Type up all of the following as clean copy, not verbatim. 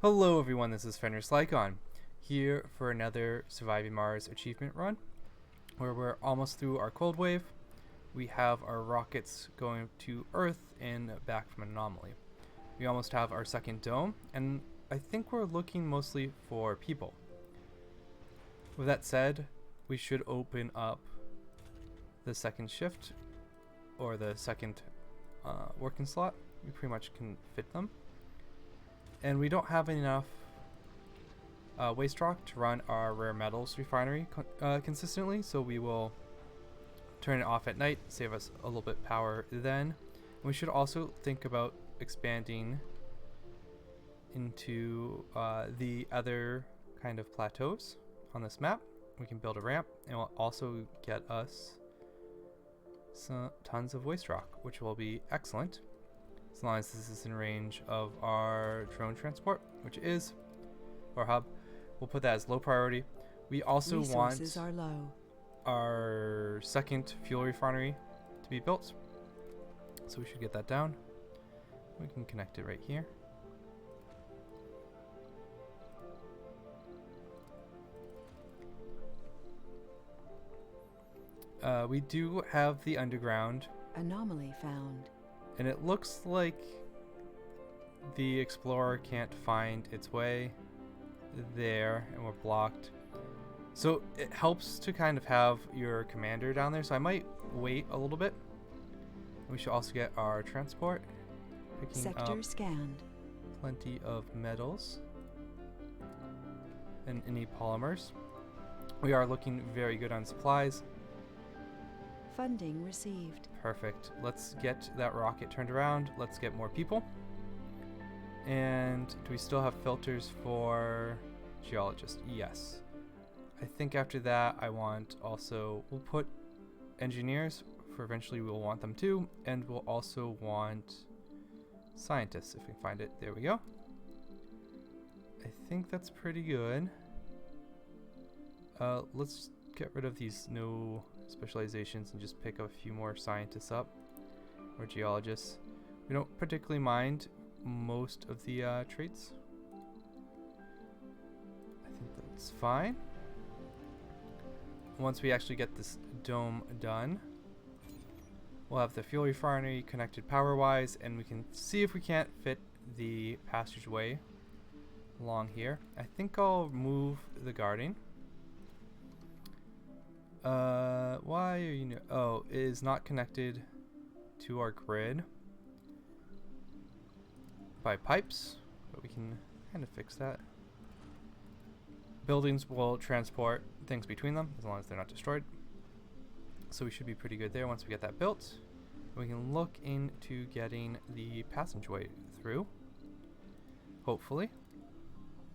Hello everyone, this is Fenris Lycon, here for another Surviving Mars achievement run, where we're almost through our cold wave. We have our rockets going to Earth and back from Anomaly. We almost have our second dome, and I think we're looking mostly for people. With that said, we should open up the second shift, or the second working slot. We pretty much can fit them. And we don't have enough waste rock to run our rare metals refinery consistently, so we will turn it off at night, save us a little bit power then. And we should also think about expanding into the other kind of plateaus on this map. We can build a ramp, and it will also get us some tons of waste rock, which will be excellent as long as this is in range of our drone transport, which is our hub. We'll put that as low priority. We also want are low. our second fuel refinery to be built, so we should get that down. We can connect it right here. We do have the underground, Anomaly found. and it looks like the Explorer can't find its way there, and we're blocked. So it helps to kind of have your commander down there, so I might wait a little bit. We should also get our transport, picking Sector up scanned. plenty of metals and any polymers. We are looking very good on supplies. Funding received. Perfect. Let's get that rocket turned around. Let's get more people. And do we still have filters for geologists? Yes. I think after that I want also, we'll put engineers, for eventually we'll want them too, and we'll also want scientists if we can find it. There we go. I think that's pretty good. Let's get rid of these no specializations and just pick a few more scientists up, or geologists. We don't particularly mind most of the traits. I think that's fine. Once we actually get this dome done, we'll have the fuel refinery connected power-wise, and we can see if we can't fit the passageway along here. I think I'll move the guarding. Why are you oh, it is not connected to our grid by pipes, but we can kind of fix that. Buildings will transport things between them as long as they're not destroyed. So we should be pretty good there once we get that built. We can look into getting the passageway through. Hopefully.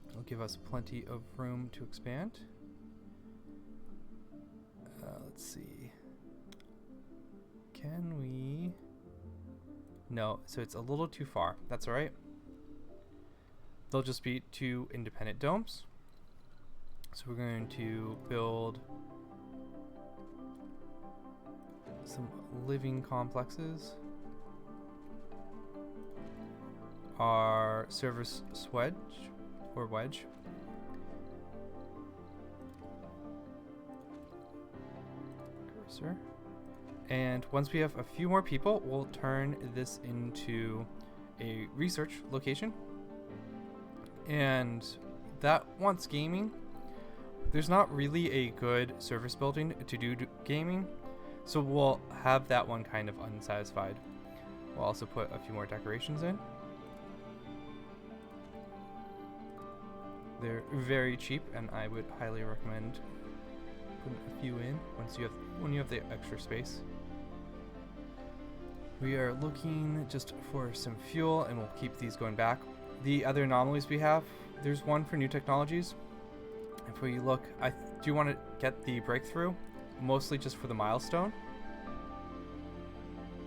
It'll give us plenty of room to expand. Let's see. Can we? No, so it's a little too far. That's alright. They'll just be two independent domes. So we're going to build some living complexes. Our service wedge. Cursor. And once we have a few more people, we'll turn this into a research location. And that wants gaming. There's not really a good service building to do gaming, so we'll have that one kind of unsatisfied. We'll also put a few more decorations in. They're very cheap, and I would highly recommend putting a few in when you have the extra space. We are looking just for some fuel, and we'll keep these going back. The other anomalies we have, there's one for new technologies. If we look, I do want to get the breakthrough, mostly just for the milestone.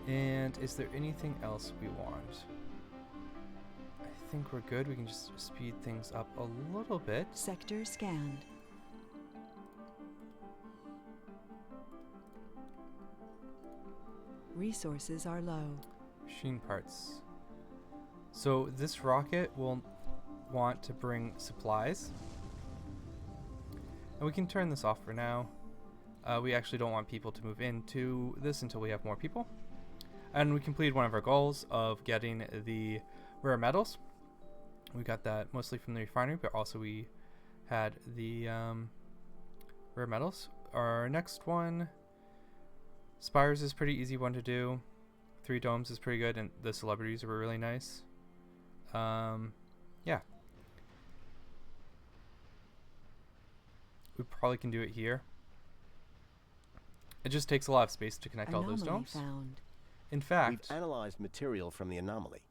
And is there anything else we want? I think we're good. We can just speed things up a little bit. Sector scanned. Resources are low. Machine parts. So this rocket will want to bring supplies. And we can turn this off for now. We actually don't want people to move into this until we have more people. And we completed one of our goals of getting the rare metals. We got that mostly from the refinery, but also we had the rare metals. Our next one, Spires, is pretty easy one to do. 3 domes is pretty good, and the celebrities were really nice. Yeah. We probably can do it here. It just takes a lot of space to connect all those domes. Found. In fact, we've analyzed material from the anomaly.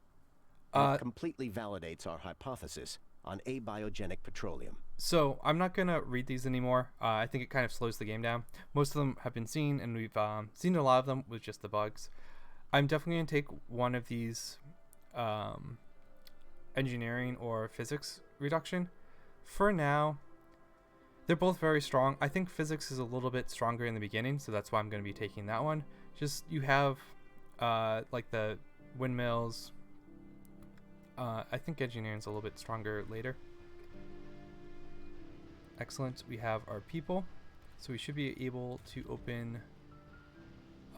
It completely validates our hypothesis on abiogenic petroleum. So I'm not going to read these anymore. I think it kind of slows the game down. Most of them have been seen, and we've seen a lot of them with just the bugs. I'm definitely going to take one of these engineering or physics reduction. For now, they're both very strong. I think physics is a little bit stronger in the beginning, so that's why I'm going to be taking that one. Just you have like the windmills. I think engineering's a little bit stronger later. Excellent. We have our people, so we should be able to open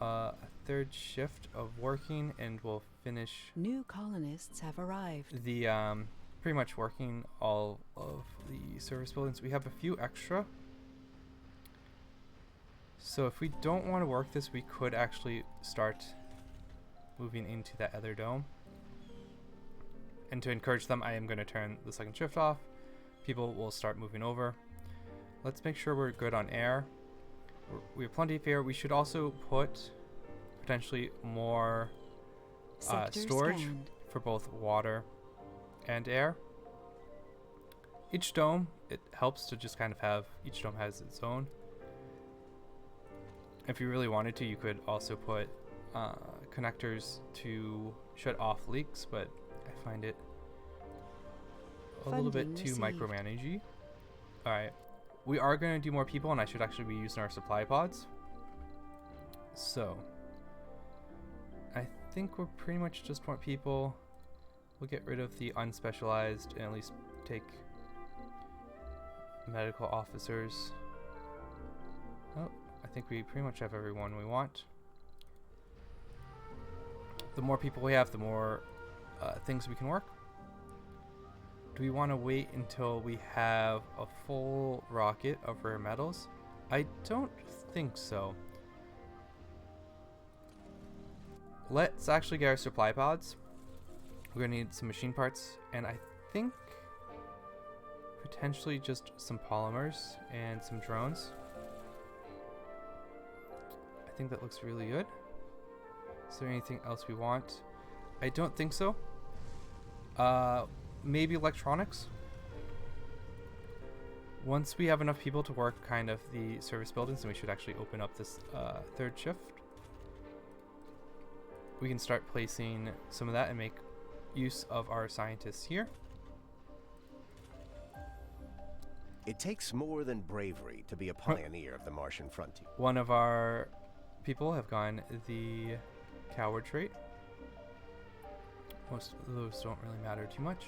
a 3rd shift of working, and we'll finish New colonists have arrived. the pretty much working all of the service buildings. We have a few extra, so if we don't want to work this, we could actually start moving into that other dome. And to encourage them, I am going to turn the 2nd shift off. People will start moving over. Let's make sure we're good on air. We have plenty of air. We should also put potentially more storage scanned. for both water and air. Each dome, it helps to just kind of have, each dome has its own. If you really wanted to, you could also put connectors to shut off leaks, but I find it a little bit too micromanagey. Alright, we are going to do more people, and I should actually be using our supply pods. So, I think we're pretty much just more people. We'll get rid of the unspecialized and at least take medical officers. Oh, I think we pretty much have everyone we want. The more people we have, the more things we can work. Do we want to wait until we have a full rocket of rare metals? I don't think so. Let's actually get our supply pods. We're going to need some machine parts, and I think potentially just some polymers and some drones. I think that looks really good. Is there anything else we want? I don't think so. Maybe electronics. Once we have enough people to work kind of the service buildings, then we should actually open up this 3rd shift. We can start placing some of that and make use of our scientists here. It takes more than bravery to be a pioneer of the Martian frontier. One of our people have gone the coward trait. Most of those don't really matter too much.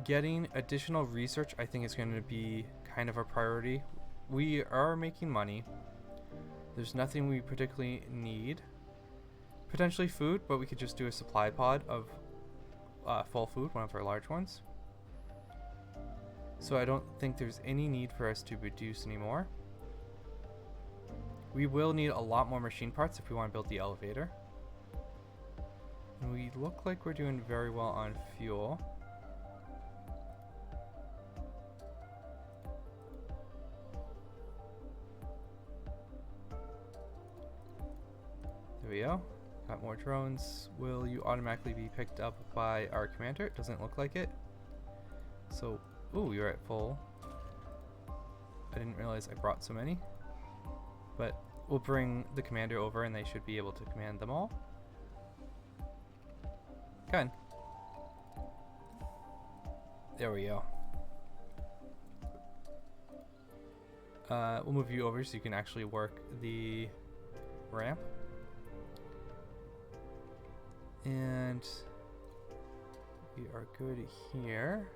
Getting additional research, I think, is going to be kind of a priority. We are making money. There's nothing we particularly need. Potentially food, but we could just do a supply pod of full food, one of our large ones. So I don't think there's any need for us to reduce anymore. We will need a lot more machine parts if we want to build the elevator. And we look like we're doing very well on fuel. There we go. Got more drones. Will you automatically be picked up by our commander? It doesn't look like it. So, ooh, you're at full. I didn't realize I brought so many. But we'll bring the commander over and they should be able to command them all. Good. There we go. We'll move you over so you can actually work the ramp. And we are good here.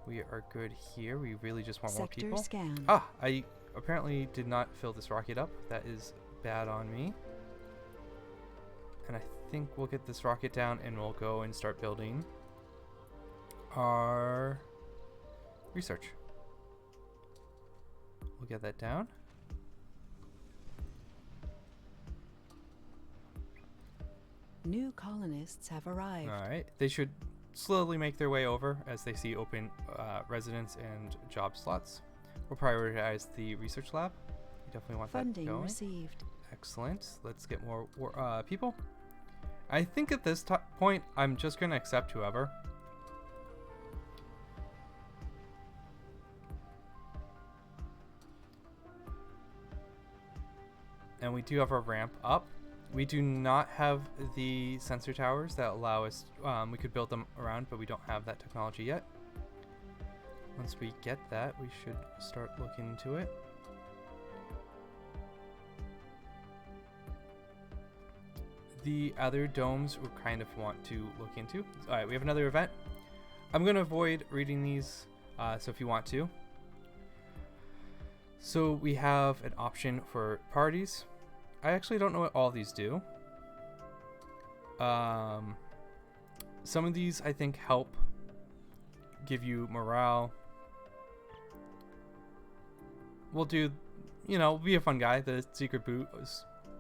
We are good here. We really just want more Sector people. scan. Ah, I apparently did not fill this rocket up. That is bad on me. And I think we'll get this rocket down and we'll go and start building our research. We'll get that down. New colonists have arrived. Alright, they should slowly make their way over as they see open residence and job slots. We'll prioritize the research lab. We definitely want Funding that going. received. Excellent. Let's get more people. I think at this point, I'm just going to accept whoever. And we do have our ramp up. We do not have the sensor towers that allow us, we could build them around, but we don't have that technology yet. Once we get that, we should start looking into it. The other domes we kind of want to look into. Alright, we have another event. I'm going to avoid reading these, so if you want to. So we have an option for parties. I actually don't know what all these do. Some of these I think help give you morale. We'll do, be a fun guy. The secret boot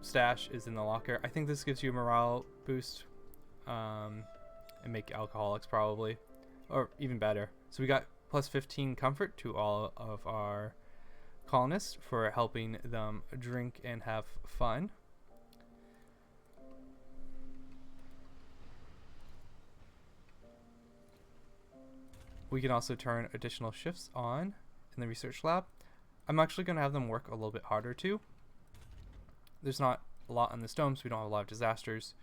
stash is in the locker. I think this gives you a morale boost, and make alcoholics probably, or even better. So we got plus 15 comfort to all of our colonists for helping them drink and have fun. We can also turn additional shifts on in the research lab. I'm actually going to have them work a little bit harder too. There's not a lot on this dome, so we don't have a lot of disasters.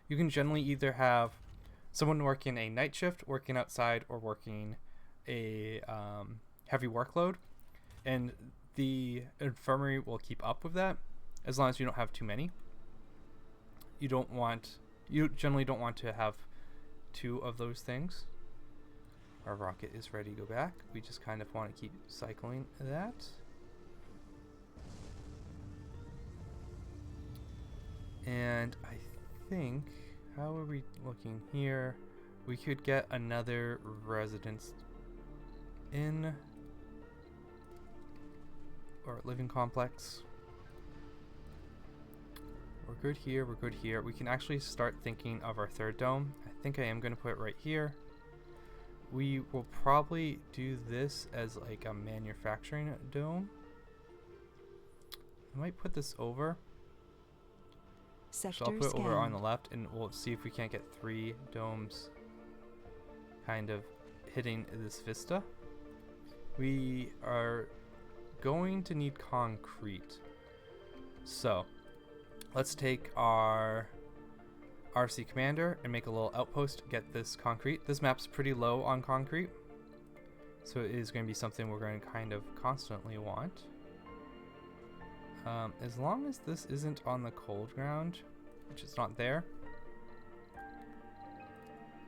You can generally either have someone working a night shift, working outside, or working a heavy workload, and the infirmary will keep up with that as long as you don't have too many. You generally don't want to have two of those things. Our rocket is ready to go back. We just kind of want to keep cycling that. And I think, how are we looking here? We could get another residence in, or living complex. We're good here, we're good here. We can actually start thinking of our third dome. I think I am going to put it right here. We will probably do this as like a manufacturing dome. I might put this over. Sector So I'll put it scan. over on the left, and we'll see if we can't get 3 domes kind of hitting this vista. We are going to need concrete. So let's take our RC commander and make a little outpost to get this concrete. This map's pretty low on concrete, so it is going to be something we're going to kind of constantly want. As long as this isn't on the cold ground, which is not there.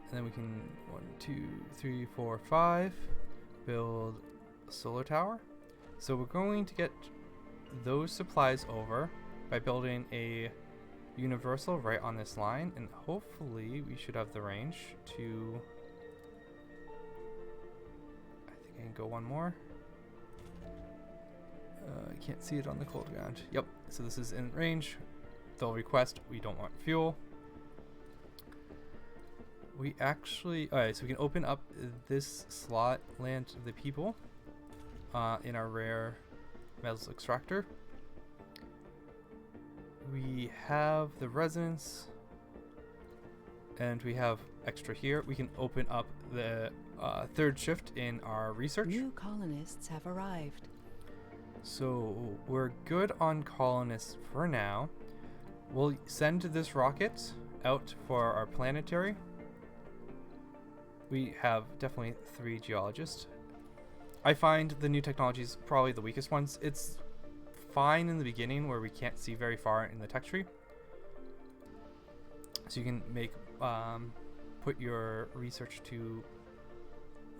And then we can 1, 2, 3, 4, 5 build a solar tower. So we're going to get those supplies over by building a universal right on this line, and hopefully we should have the range to, I think I can go one more. I can't see it on the cold ground. Yep, so this is in range. They'll request, we don't want fuel. We actually, alright, so we can open up this slot, land the people, in our rare metals extractor. We have the resonance, and we have extra here. We can open up the third shift in our research. New colonists have arrived. So we're good on colonists for now. We'll send this rocket out for our planetary. We have definitely 3 geologists. I find the new technology is probably the weakest ones. It's fine in the beginning where we can't see very far in the tech tree. So you can make put your research to.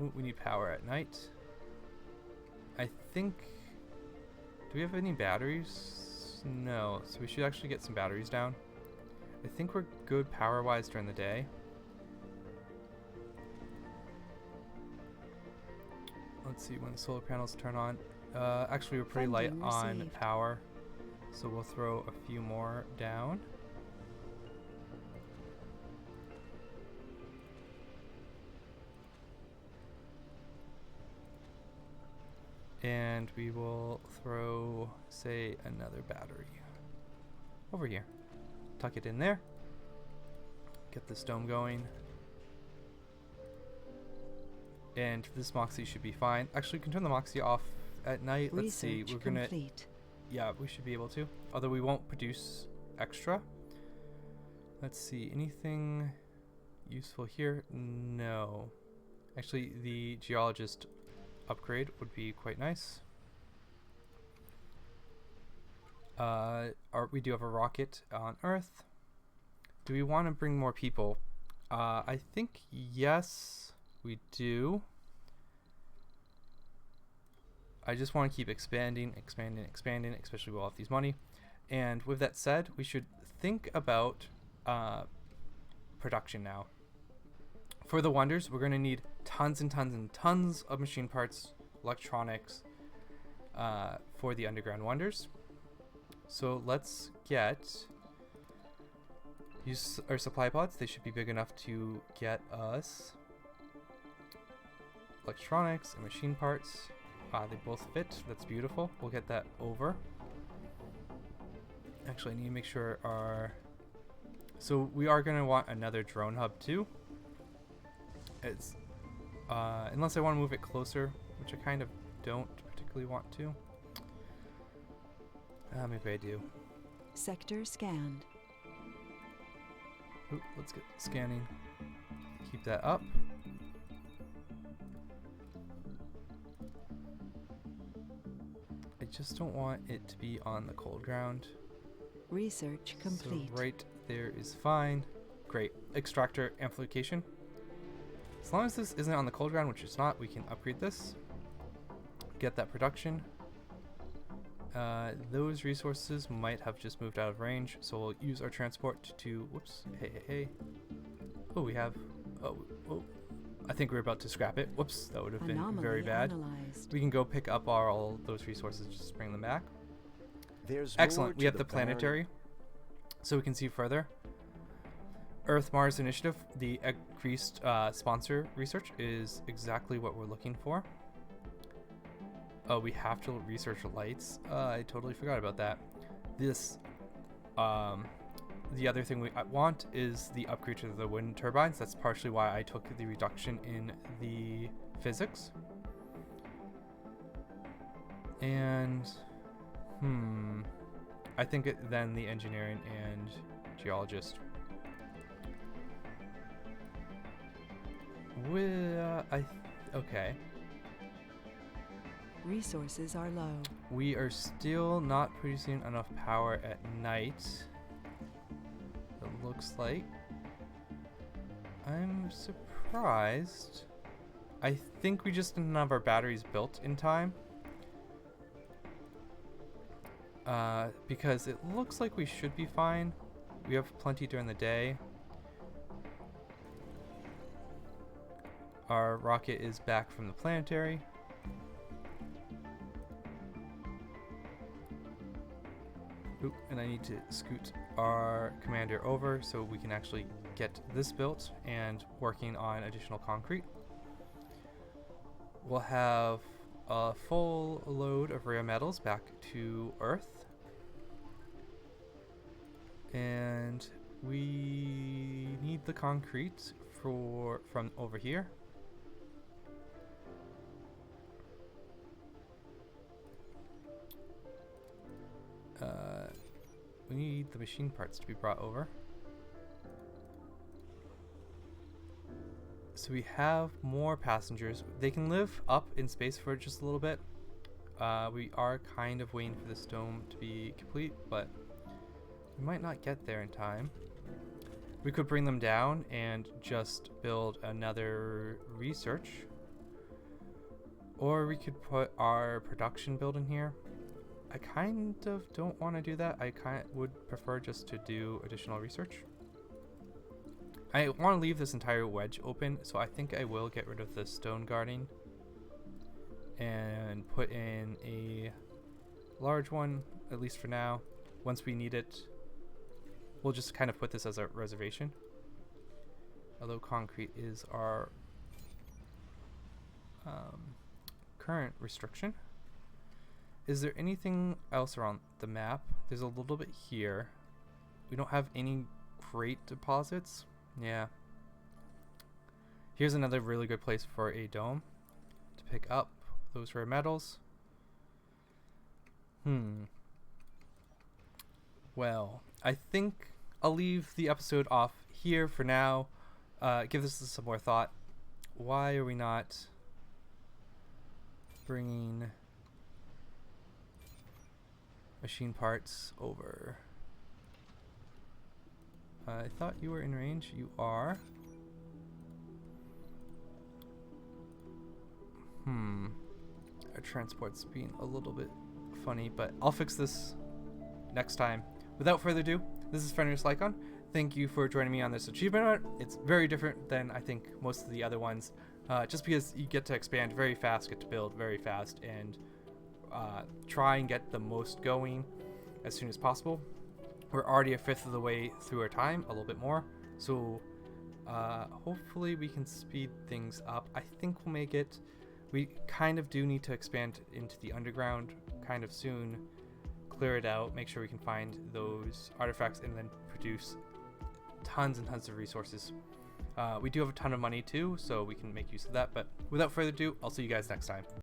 Ooh, we need power at night. I think. Do we have any batteries? No. So we should actually get some batteries down. I think we're good power-wise during the day. Let's see when the solar panels turn on. Actually, we're pretty light Funding on received. power, so we'll throw a few more down. And we will throw, say, another battery over here. Tuck it in there. Get this dome going. And this Moxie should be fine. Actually, we can turn the Moxie off at night. Let's see. Research We're gonna. complete. Yeah, we should be able to. Although we won't produce extra. Let's see. Anything useful here? No. Actually, the geologist upgrade would be quite nice. We do have a rocket on Earth. Do we want to bring more people? I think yes, we do. I just want to keep expanding, especially with all of these money. And with that said, we should think about production now. For the Wonders, we're going to need tons and tons and tons of machine parts, electronics, for the Underground Wonders. So let's use our supply pods. They should be big enough to get us electronics and machine parts. They both fit. That's beautiful. We'll get that over. Actually, I need to make sure our... So we are going to want another drone hub too. It's unless I want to move it closer, which I kind of don't particularly want to. Maybe I do. Sector scanned. Ooh, let's get scanning. Keep that up. I just don't want it to be on the cold ground. Research complete. So right there is fine. Great. Extractor amplification. As long as this isn't on the cold ground, which it's not, we can upgrade this. Get that production. Those resources might have just moved out of range, so we'll use our transport to... Whoops. Hey. Oh, we have... Oh. I think we're about to scrap it. Whoops, that would have been Anomaly very bad. analyzed. We can go pick up all those resources, just bring them back. There's Excellent. more We to have the barren- planetary, so we can see further. Earth-Mars Initiative, the increased sponsor research is exactly what we're looking for. Oh, we have to research lights. I totally forgot about that. This, the other thing I want is the upgrade to the wind turbines. That's partially why I took the reduction in the physics. And, I think then the engineering and geologist. Okay. Resources are low. We are still not producing enough power at night. It looks like. I'm surprised. I think we just didn't have our batteries built in time. Because it looks like we should be fine. We have plenty during the day. Our rocket is back from the planetary. Oop, and I need to scoot our commander over so we can actually get this built and working on additional concrete. We'll have a full load of rare metals back to Earth. And we need the concrete from over here. We need the machine parts to be brought over. So we have more passengers. They can live up in space for just a little bit. We are kind of waiting for this dome to be complete, but we might not get there in time. We could bring them down and just build another research. Or we could put our production building here. I kind of don't want to do that. I would prefer just to do additional research. I want to leave this entire wedge open, so I think I will get rid of the stone guarding and put in a large one, at least for now. Once we need it, we'll just kind of put this as a reservation. Although concrete is our current restriction. Is there anything else around the map? There's a little bit here. We don't have any great deposits. Yeah. Here's another really good place for a dome to pick up those rare metals. Well, I think I'll leave the episode off here for now. Give this some more thought. Why are we not bringing machine parts over? I thought you were in range. You are. Our transport's being a little bit funny, but I'll fix this next time. Without further ado, this is Fenris Lycon. Thank you for joining me on this achievement art. It's very different than I think most of the other ones, just because you get to expand very fast, get to build very fast, and try and get the most going as soon as possible. We're already a fifth of the way through our time, a little bit more, so hopefully we can speed things up. I think we'll make it. We kind of do need to expand into the underground kind of soon, clear it out, make sure we can find those artifacts, and then produce tons and tons of resources. We do have a ton of money too, so we can make use of that, but without further ado, I'll see you guys next time.